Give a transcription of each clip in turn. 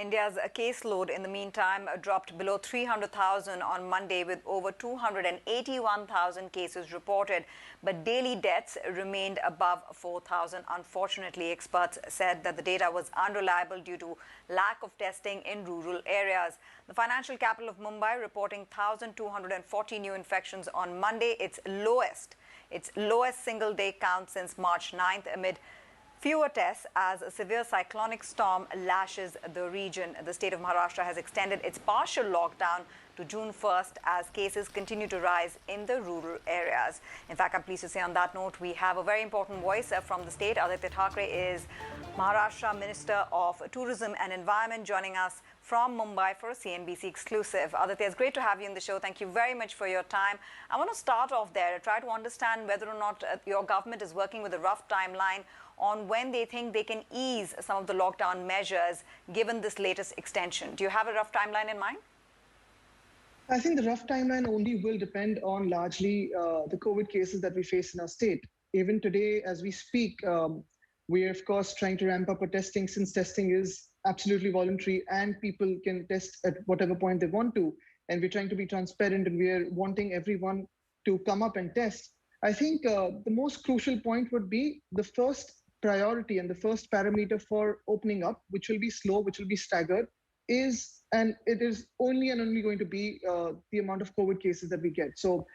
India's caseload in the meantime dropped below 300,000 on Monday with over 281,000 cases reported. But daily deaths remained above 4,000. Unfortunately, experts said that the data was unreliable due to lack of testing in rural areas. The financial capital of Mumbai reporting 1,240 new infections on Monday, its lowest single-day count since March 9th amid fewer tests as a severe cyclonic storm lashes the region. The state of Maharashtra has extended its partial lockdown to June 1st as cases continue to rise in the rural areas. In fact, I'm pleased to say on that note, we have a very important voice from the state. Aaditya Thackeray is Maharashtra Minister of Tourism and Environment, joining us from Mumbai for a CNBC exclusive. Aditya, it's great to have you on the show. Thank you very much for your time. I want to start off there, try to understand whether or not your government is working with a rough timeline on when they think they can ease some of the lockdown measures given this latest extension. Do you have a rough timeline in mind? I think the rough timeline only will depend on largely the COVID cases that we face in our state. Even today, as we speak, we are, of course, trying to ramp up our testing since testing is absolutely voluntary and people can test at whatever point they want to. And we're trying to be transparent and we are wanting everyone to come up and test. I think the most crucial point would be the first priority and the first parameter for opening up, which will be slow, which will be staggered, and it is only and only going to be the amount of COVID cases that we get. So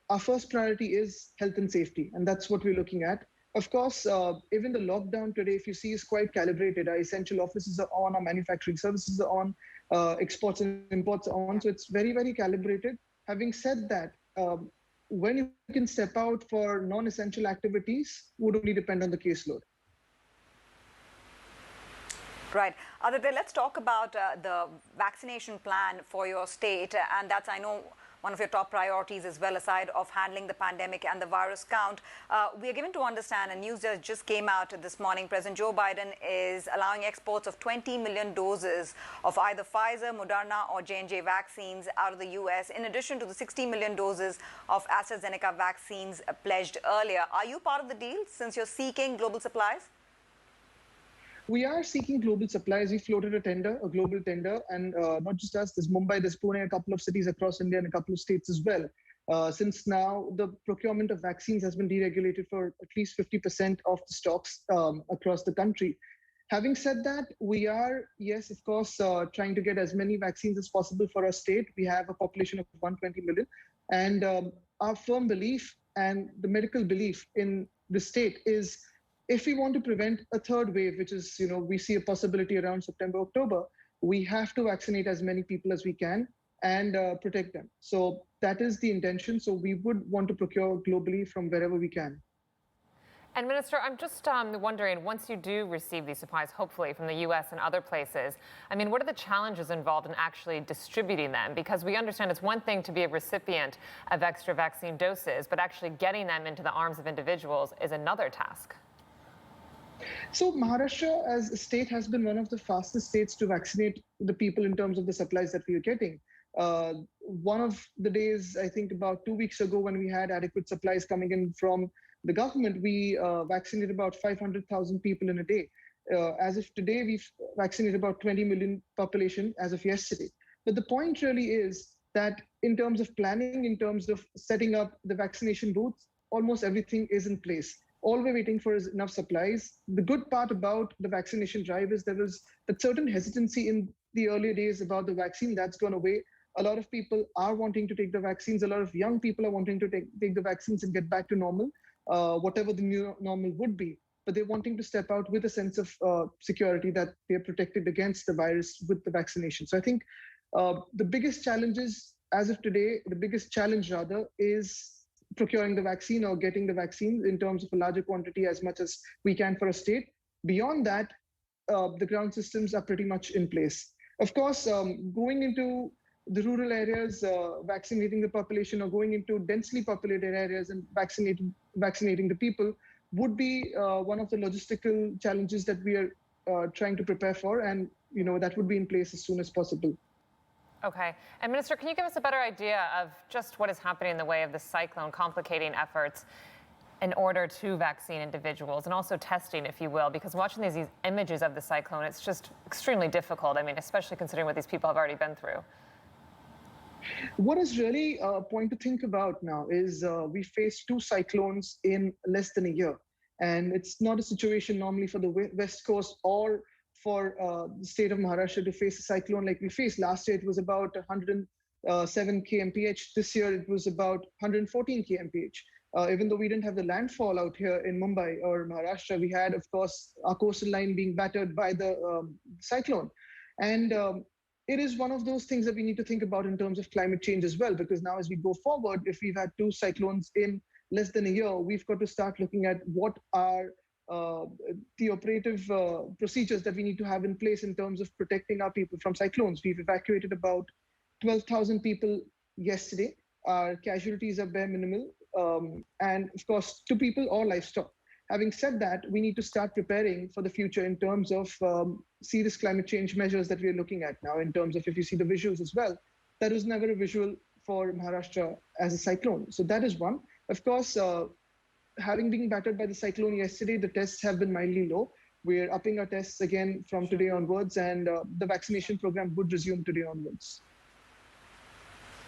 our first priority is health and safety, and that's what we're looking at. Of course, even the lockdown today, if you see, is quite calibrated. Our essential offices are on, our manufacturing services are on, exports and imports are on. So it's very, very calibrated. Having said that, when you can step out for non-essential activities would only depend on the caseload. Right. Aditya, let's talk about the vaccination plan for your state. And that's, I know, one of your top priorities as well, aside of handling the pandemic and the virus count. We are given to understand, and news that just came out this morning, President Joe Biden is allowing exports of 20 million doses of either Pfizer, Moderna or J&J vaccines out of the U.S., in addition to the 60 million doses of AstraZeneca vaccines pledged earlier. Are you part of the deal since you're seeking global supplies? We are seeking global supplies. We floated a global tender, and not just us, there's Mumbai, there's Pune, a couple of cities across India and a couple of states as well. Since now the procurement of vaccines has been deregulated for at least 50% of the stocks across the country. Having said that, we are, yes, of course, trying to get as many vaccines as possible for our state. We have a population of 120 million. And our firm belief and the medical belief in the state is, if we want to prevent a third wave, which is, we see a possibility around September, October, we have to vaccinate as many people as we can and protect them. So that is the intention. So we would want to procure globally from wherever we can. And Minister, I'm just wondering, once you do receive these supplies, hopefully from the U.S. and other places, I mean, what are the challenges involved in actually distributing them? Because we understand it's one thing to be a recipient of extra vaccine doses, but actually getting them into the arms of individuals is another task. So Maharashtra as a state has been one of the fastest states to vaccinate the people in terms of the supplies that we are getting. One of the days, I think about 2 weeks ago, when we had adequate supplies coming in from the government, we vaccinated about 500,000 people in a day. As of today, we've vaccinated about 20 million population as of yesterday. But the point really is that in terms of planning, in terms of setting up the vaccination routes, almost everything is in place. All we're waiting for is enough supplies. The good part about the vaccination drive is there was a certain hesitancy in the earlier days about the vaccine. That's gone away. A lot of people are wanting to take the vaccines. A lot of young people are wanting to take the vaccines and get back to normal, whatever the new normal would be. But they're wanting to step out with a sense of security that they're protected against the virus with the vaccination. So I think the biggest challenges as of today, the biggest challenge rather, is procuring the vaccine or getting the vaccine in terms of a larger quantity as much as we can for a state. Beyond that, the ground systems are pretty much in place. Of course, going into the rural areas, vaccinating the population, or going into densely populated areas and vaccinating the people would be one of the logistical challenges that we are trying to prepare for, and that would be in place as soon as possible. Okay. And Minister, can you give us a better idea of just what is happening in the way of the cyclone complicating efforts? in order to vaccine individuals and also testing, if you will, because watching these images of the cyclone, it's just extremely difficult. I mean, especially considering what these people have already been through. What is really a point to think about now is we faced two cyclones in less than a year. And it's not a situation normally for the West Coast or for the state of Maharashtra to face a cyclone like we faced. Last year, it was about 107 kmph. This year, it was about 114 kmph. Even though we didn't have the landfall out here in Mumbai or Maharashtra, we had, of course, our coastal line being battered by the cyclone. And it is one of those things that we need to think about in terms of climate change as well, because now as we go forward, if we've had two cyclones in less than a year, we've got to start looking at what are the operative procedures that we need to have in place in terms of protecting our people from cyclones. We've evacuated about 12,000 people yesterday. Our casualties are bare minimal, and of course, to people or livestock. Having said that, we need to start preparing for the future in terms of serious climate change measures that we're looking at now, in terms of, if you see the visuals as well, that was never a visual for Maharashtra as a cyclone. So that is one. Of course, having been battered by the cyclone yesterday, the tests have been mildly low. We're upping our tests again from today onwards, and the vaccination program would resume today onwards.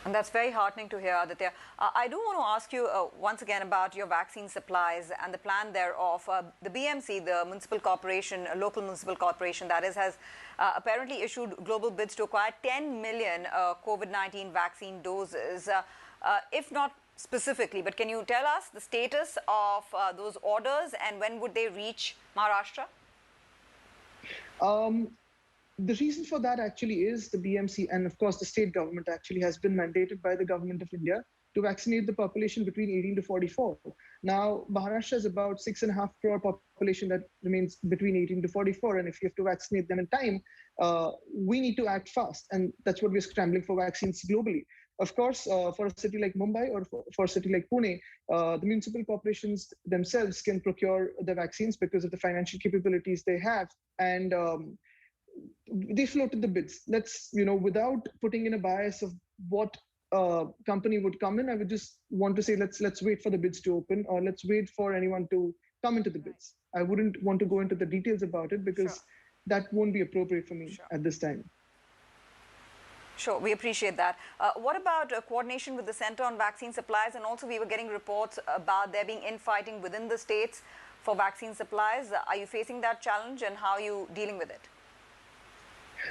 And that's very heartening to hear, Aaditya. I do want to ask you once again about your vaccine supplies and the plan thereof. The BMC, the municipal corporation, local municipal corporation that is, has apparently issued global bids to acquire 10 million COVID-19 vaccine doses. If not specifically, but can you tell us the status of those orders and when would they reach Maharashtra? The reason for that actually is the BMC, and of course the state government actually has been mandated by the government of India to vaccinate the population between 18 to 44. Now, Maharashtra is about 6.5 crore population that remains between 18 to 44. And if you have to vaccinate them in time, we need to act fast. And that's what we're scrambling for vaccines globally. Of course, for a city like Mumbai or for a city like Pune, the municipal corporations themselves can procure the vaccines because of the financial capabilities they have. And they floated the bids. Let's, without putting in a bias of what company would come in, I would just want to say, let's wait for the bids to open, or let's wait for anyone to come into the bids. I wouldn't want to go into the details about it because that won't be appropriate for me at this time. Sure, we appreciate that. What about coordination with the Center on Vaccine Supplies? And also we were getting reports about there being infighting within the states for vaccine supplies. Are you facing that challenge and how are you dealing with it?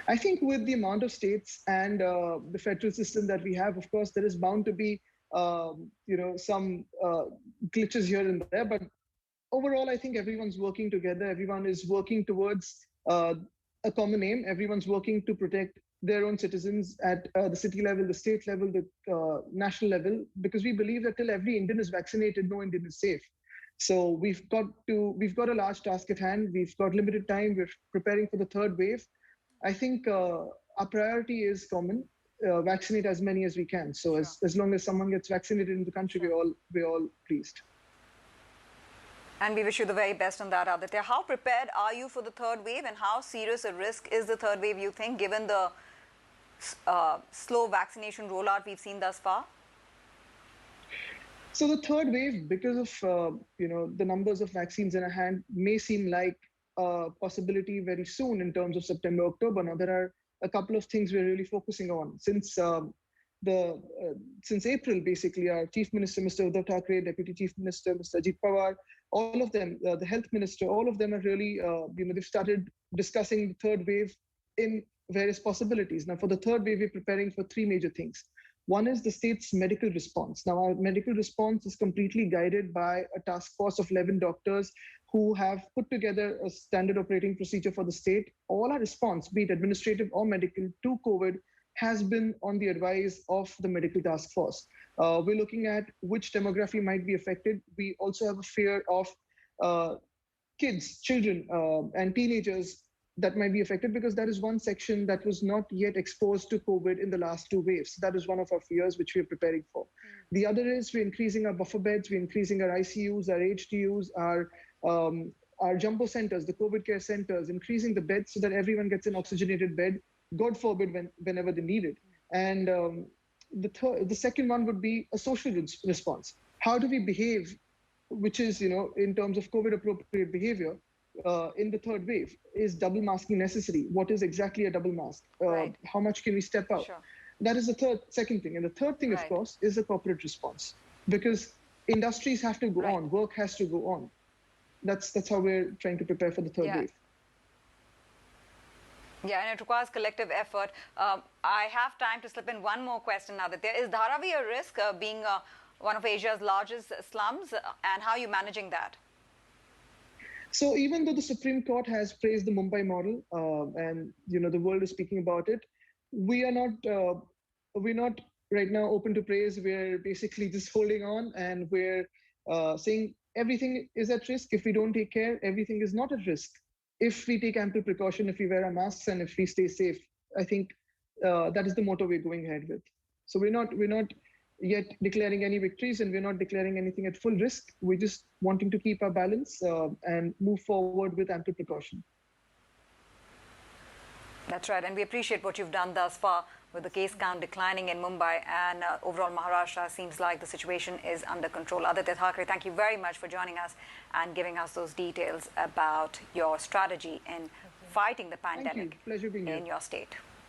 I think with the amount of states and the federal system that we have, of course, there is bound to be, some glitches here and there. But overall, I think everyone's working together. Everyone is working towards a common aim. Everyone's working to protect their own citizens at the city level, the state level, the national level, because we believe that till every Indian is vaccinated, no Indian is safe. So we've got a large task at hand. We've got limited time. We're preparing for the third wave. I think our priority is common, vaccinate as many as we can. So as long as someone gets vaccinated in the country, we're all pleased. And we wish you the very best on that, Aaditya. How prepared are you for the third wave, and how serious a risk is the third wave, you think, given the slow vaccination rollout we've seen thus far? So the third wave, because of the numbers of vaccines in our hand, may seem like a possibility very soon in terms of September, October. Now, there are a couple of things we're really focusing on. Since April, basically, our Chief Minister, Mr. Aaditya Thackeray, Deputy Chief Minister, Mr. Ajit Pawar, all of them, the Health Minister, all of them are really, they've started discussing the third wave in various possibilities. Now, for the third wave, we're preparing for three major things. One is the state's medical response. Now, our medical response is completely guided by a task force of 11 doctors who have put together a standard operating procedure for the state. All our response, be it administrative or medical, to COVID has been on the advice of the medical task force. We're looking at which demography might be affected. We also have a fear of kids, children, and teenagers that might be affected, because that is one section that was not yet exposed to COVID in the last two waves. That is one of our fears, which we are preparing for. The other is we're increasing our buffer beds, we're increasing our ICUs, our HDUs, our jumbo centers, the COVID care centers, increasing the beds so that everyone gets an oxygenated bed, God forbid, whenever they need it. And the second one would be a social response. How do we behave which is, in terms of COVID appropriate behavior in the third wave. Is double masking necessary? What is exactly a double mask? Right. How much can we step out? Sure. That is the second thing. And the third thing, of course, is the corporate response, because industries have to go on, work has to go on. That's how we're trying to prepare for the third wave. Yeah, and it requires collective effort. I have time to slip in one more question now. That is Dharavi a risk, being one of Asia's largest slums, and how are you managing that? So even though the Supreme Court has praised the Mumbai model, and the world is speaking about it, we're not right now open to praise. We're basically just holding on, and we're saying everything is at risk. If we don't take care, everything is not at risk. If we take ample precaution, if we wear our masks, and if we stay safe, I think that is the motto we're going ahead with. So we're not yet declaring any victories, and we're not declaring anything at full risk. We're just wanting to keep our balance and move forward with ample precaution. That's right, and we appreciate what you've done thus far with the case count declining in Mumbai, and overall Maharashtra seems like the situation is under control. Aaditya Thackeray, thank you very much for joining us and giving us those details about your strategy in fighting the pandemic Pleasure being here in your state.